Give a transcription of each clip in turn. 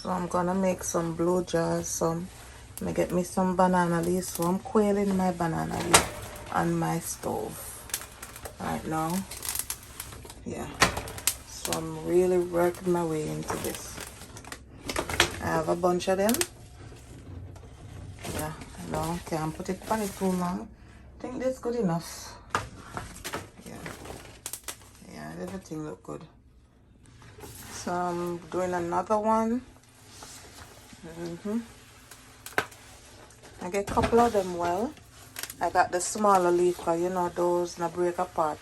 So I'm gonna make some blue jars. I'm gonna get me some banana leaves. So I'm quailing my banana leaf on my stove right now. Yeah. So I'm really working my way into this. I have a bunch of them. Yeah, no, can't put it on it too long. I think that's good enough. Yeah, everything look good. So I'm doing another one. I get a couple of them well. I got the smaller leaf because you know those not break apart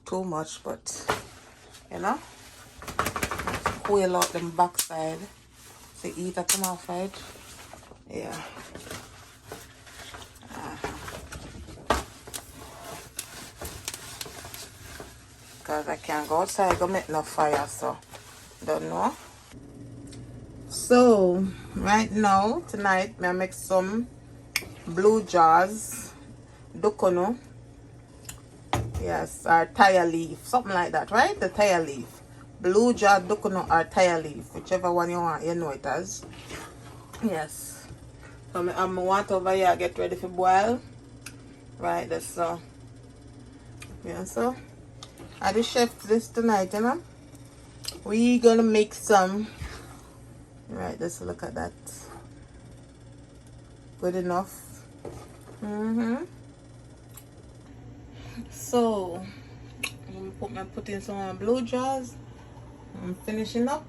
too much, but you know, quail out them backside to eat at them outside. Yeah. Because I can't go outside go make no fire, so don't know. So right now tonight I make some blue jars dukono. Yes, or tire leaf, something like that, right? The tire leaf, blue jar dukono or tire leaf, whichever one you want, you know it as. Yes. So I'm want over here get ready for boil. Right, that's so. Yeah, so I just chef this tonight, you know. We gonna make some. Right, let's look at that. Good enough. So I'm putting some blue jars. I'm finishing up.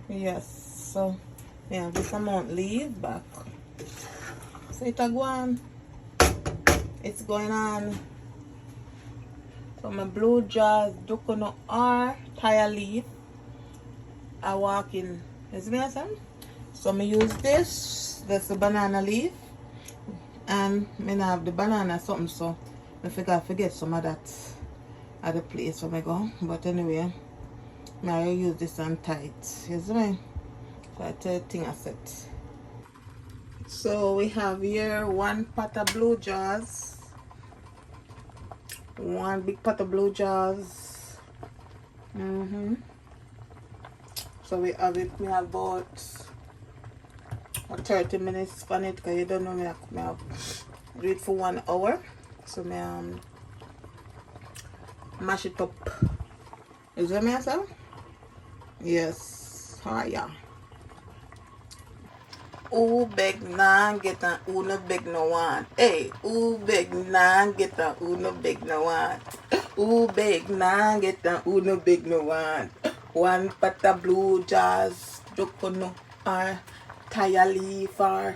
Yes, so yeah, this amount leave back. So it's a go on. It's going on. So my blue jars, dukono or tire leaf. I walk in. Is me some? So I use this. That's the banana leaf. And I have the banana something, so I forget some of that at the place where I go. But anyway, now I use this on tight. You see me? So I tell the thing I set. So we have here one pot of blue jars. One big pot of blue jars. So we have it. We have about 30 minutes on it because you don't know me. I do it for 1 hour. So I mash it up. Is that me, sir? Yes. Yeah. Who beg nan get an who no beg no one. Hey, who beg nan get an who no beg no one. Who beg nan get an who no beg no one. One pot of blue jars, dukono or tire leaf or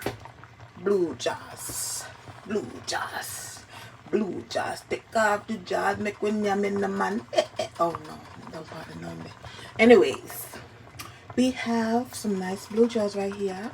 blue jars. Blue jars. Blue jars. Take off the jars, make when yam in the man. Oh no, don't bother no me. Anyways, we have some nice blue jars right here.